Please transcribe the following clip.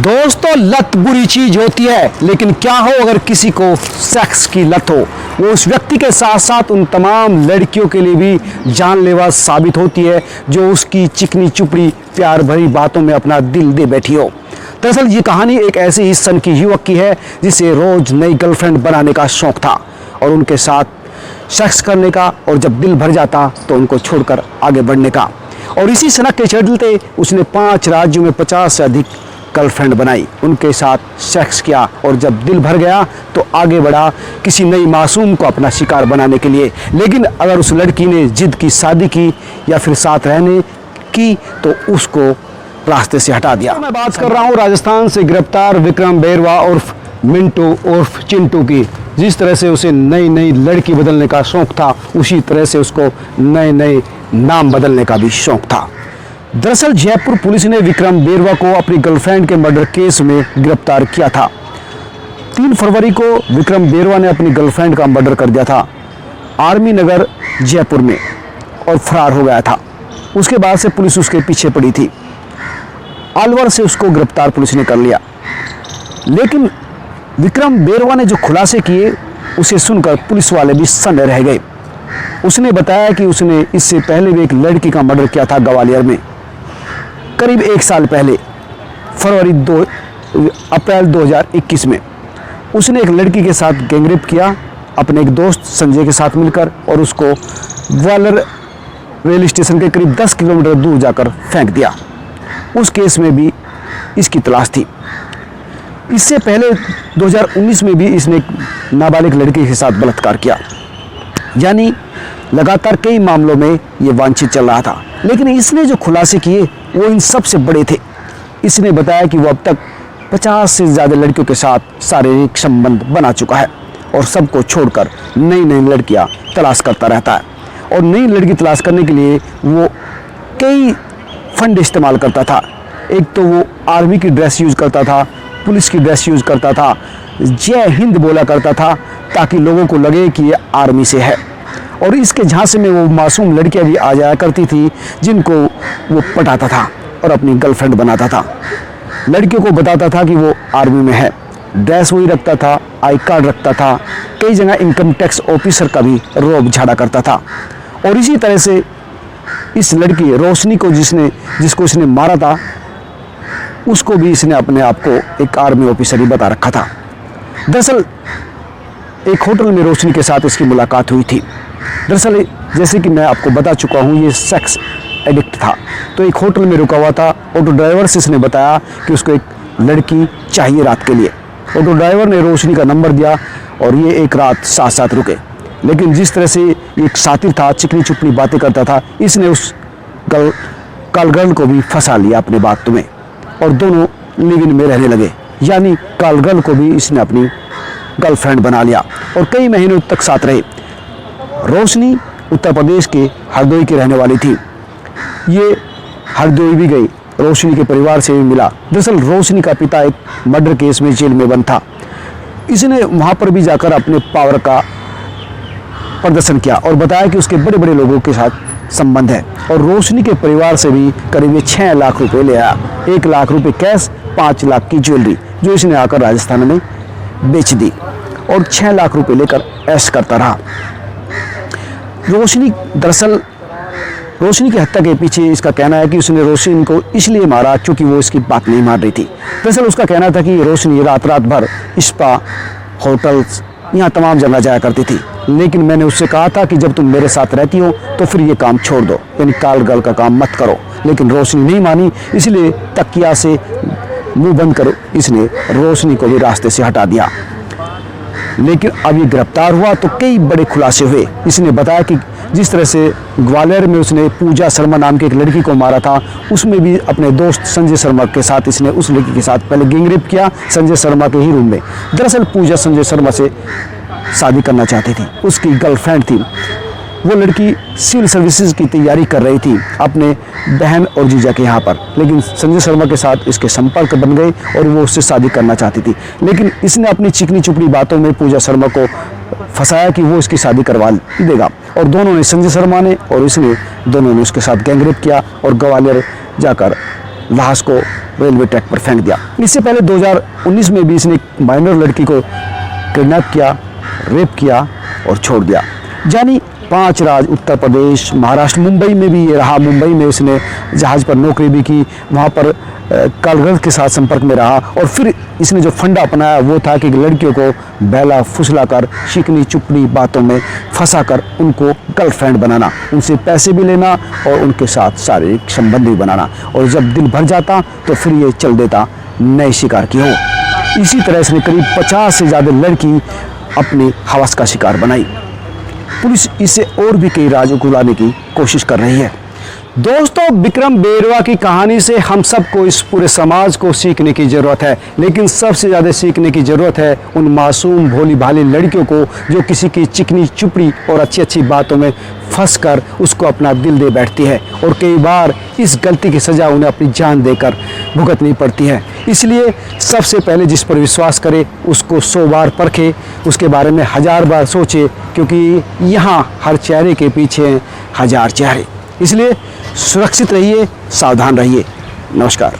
दोस्तों, लत बुरी चीज होती है, लेकिन क्या हो अगर किसी को सेक्स की लत हो। वो उस व्यक्ति के साथ साथ उन तमाम लड़कियों के लिए भी जानलेवा साबित होती है जो उसकी चिकनी चुपड़ी प्यार भरी बातों में अपना दिल दे बैठी हो। दरअसल ये कहानी एक ऐसे ही सन की युवक की है जिसे रोज नई गर्लफ्रेंड बनाने का शौक था और उनके साथ सेक्स करने का, और जब दिल भर जाता तो उनको छोड़कर आगे बढ़ने का। और इसी सनक के चलते उसने 5 राज्यों में 50 से अधिक गर्लफ्रेंड बनाई, उनके साथ सेक्स किया, और जब दिल भर गया तो आगे बढ़ा किसी नई मासूम को अपना शिकार बनाने के लिए। लेकिन अगर उस लड़की ने जिद की, शादी की या फिर साथ रहने की, तो उसको रास्ते से हटा दिया। मैं बात कर रहा हूँ राजस्थान से गिरफ्तार विक्रम बेरवा उर्फ मिंटू उर्फ चिंटू की। जिस तरह से उसे नई नई लड़की बदलने का शौक था, उसी तरह से उसको नए नए नाम बदलने का भी शौक था। दरअसल जयपुर पुलिस ने विक्रम बेरवा को अपनी गर्लफ्रेंड के मर्डर केस में गिरफ्तार किया था। 3 फरवरी को विक्रम बेरवा ने अपनी गर्लफ्रेंड का मर्डर कर दिया था आर्मी नगर जयपुर में और फरार हो गया था। उसके बाद से पुलिस उसके पीछे पड़ी थी। अलवर से उसको गिरफ्तार पुलिस ने कर लिया। लेकिन विक्रम बेरवा ने जो खुलासे किए उसे सुनकर पुलिस वाले भी सन्न रह गए। उसने बताया कि उसने इससे पहले भी एक लड़की का मर्डर किया था ग्वालियर में, करीब 1 साल पहले, अप्रैल 2021 में। उसने एक लड़की के साथ गैंगरेप किया अपने एक दोस्त संजय के साथ मिलकर, और उसको ग्वालियर रेल स्टेशन के करीब 10 किलोमीटर दूर जाकर फेंक दिया। उस केस में भी इसकी तलाश थी। इससे पहले 2019 में भी इसने एक नाबालिग लड़की के साथ बलात्कार किया। यानी लगातार कई मामलों में ये वांछित चल रहा था। लेकिन इसने जो खुलासे किए वो इन सबसे बड़े थे। इसने बताया कि वो अब तक 50 से ज़्यादा लड़कियों के साथ शारीरिक संबंध बना चुका है और सबको छोड़कर नई नई लड़कियां तलाश करता रहता है। और नई लड़की तलाश करने के लिए वो कई फंड इस्तेमाल करता था। एक तो वो आर्मी की ड्रेस यूज़ करता था, पुलिस की ड्रेस यूज़ करता था, जय हिंद बोला करता था ताकि लोगों को लगे कि ये आर्मी से है। और इसके झांसे में वो मासूम लड़कियां भी आ जाया करती थी जिनको वो पटाता था और अपनी गर्लफ्रेंड बनाता था। लड़कियों को बताता था कि वो आर्मी में है, ड्रेस वही रखता था, आई कार्ड रखता था, कई जगह इनकम टैक्स ऑफिसर का भी रोब झाड़ा करता था। और इसी तरह से इस लड़की रोशनी को जिसको इसने मारा था, उसको भी इसने अपने आप को एक आर्मी ऑफिसर ही बता रखा था। दरअसल एक होटल में रोशनी के साथ इसकी मुलाकात हुई थी। दरअसल जैसे कि मैं आपको बता चुका हूँ, ये सेक्स एडिक्ट था, तो एक होटल में रुका हुआ था। ऑटो ड्राइवर से इसने बताया कि उसको एक लड़की चाहिए रात के लिए। ऑटो ड्राइवर ने रोशनी का नंबर दिया और ये एक रात साथ साथ रुके। लेकिन जिस तरह से एक साथी था, चिकनी चुपनी बातें करता था, इसने उस गर्ल को भी फंसा लिया अपने बातों में और दोनों लिव इन में रहने लगे। यानी गर्ल को भी इसने अपनी गर्लफ्रेंड बना लिया और कई महीनों तक साथ रहे। रोशनी उत्तर प्रदेश के हरदोई की रहने वाली थी। ये हरदोई भी गई, रोशनी के परिवार से भी मिला। दरअसल रोशनी का पिता एक मर्डर केस में जेल में बंद था। इसने वहाँ पर भी जाकर अपने पावर का प्रदर्शन किया और बताया कि उसके बड़े बड़े लोगों के साथ संबंध है। और रोशनी के परिवार से भी करीब 6 लाख रुपए ले आया। 1 लाख रुपए कैश, 5 लाख की ज्वेलरी, जो इसने आकर राजस्थान में बेच दी और 6 लाख रुपए लेकर ऐश करता रहा। रोशनी की हत्या के पीछे इसका कहना है कि उसने रोशनी को इसलिए मारा क्योंकि वो इसकी बात नहीं मान रही थी। दरअसल उसका कहना था कि रोशनी रात भर स्पा, होटल्स, यहाँ तमाम जगह जाया करती थी। लेकिन मैंने उससे कहा था कि जब तुम मेरे साथ रहती हो तो फिर ये काम छोड़ दो, यानी गर्ल का काम मत करो। लेकिन रोशनी नहीं मानी, इसलिए तकिया से मुंह बंद करो इसने रोशनी को भी रास्ते से हटा दिया। लेकिन अब ये गिरफ्तार हुआ तो कई बड़े खुलासे हुए। इसने बताया कि जिस तरह से ग्वालियर में उसने पूजा शर्मा नाम की एक लड़की को मारा था, उसमें भी अपने दोस्त संजय शर्मा के साथ इसने उस लड़की के साथ पहले गैंगरेप किया, संजय शर्मा के ही रूम में। दरअसल पूजा संजय शर्मा से शादी करना चाहती थी, उसकी गर्लफ्रेंड थी। वो लड़की सिविल सर्विसेज की तैयारी कर रही थी अपने बहन और जीजा के यहाँ पर। लेकिन संजय शर्मा के साथ इसके संपर्क बन गए और वो उससे शादी करना चाहती थी। लेकिन इसने अपनी चिकनी चुपड़ी बातों में पूजा शर्मा को फंसाया कि वो इसकी शादी करवा देगा। और दोनों ने, संजय शर्मा ने और इसने, दोनों ने उसके साथ गैंगरेप किया और ग्वालियर जाकर लाश को रेलवे ट्रैक पर फेंक दिया। इससे पहले 2019 में भी इसने एक माइनर लड़की को किडनैप किया, रेप किया और छोड़ दिया। यानी 5 राज्य, उत्तर प्रदेश, महाराष्ट्र, मुंबई में भी ये रहा। मुंबई में इसने जहाज़ पर नौकरी भी की, वहाँ पर कालगढ़ के साथ संपर्क में रहा और फिर इसने जो फंडा अपनाया वो था कि लड़कियों को बहला फुसला कर, चिकनी चुपड़ी बातों में फंसा कर उनको गर्लफ्रेंड बनाना, उनसे पैसे भी लेना और उनके साथ शारीरिक संबंध भी बनाना, और जब दिल भर जाता तो फिर ये चल देता नए शिकार की हो। इसी तरह इसने करीब 50 से ज़्यादा लड़की अपनी हवस का शिकार बनाई। पुलिस इसे और भी कई राज्यों को लाने की कोशिश कर रही है। दोस्तों, विक्रम बेरवा की कहानी से हम सबको, इस पूरे समाज को सीखने की ज़रूरत है, लेकिन सबसे ज़्यादा सीखने की ज़रूरत है उन मासूम भोली भाली लड़कियों को जो किसी की चिकनी चुपड़ी और अच्छी अच्छी बातों में फंसकर उसको अपना दिल दे बैठती है, और कई बार इस गलती की सज़ा उन्हें अपनी जान देकर भुगतनी पड़ती है। इसलिए सबसे पहले जिस पर विश्वास करे उसको 100 बार परखे, उसके बारे में 1000 बार सोचे, क्योंकि यहाँ हर चेहरे के पीछे 1000 चेहरे। इसलिए सुरक्षित रहिए, सावधान रहिए। नमस्कार।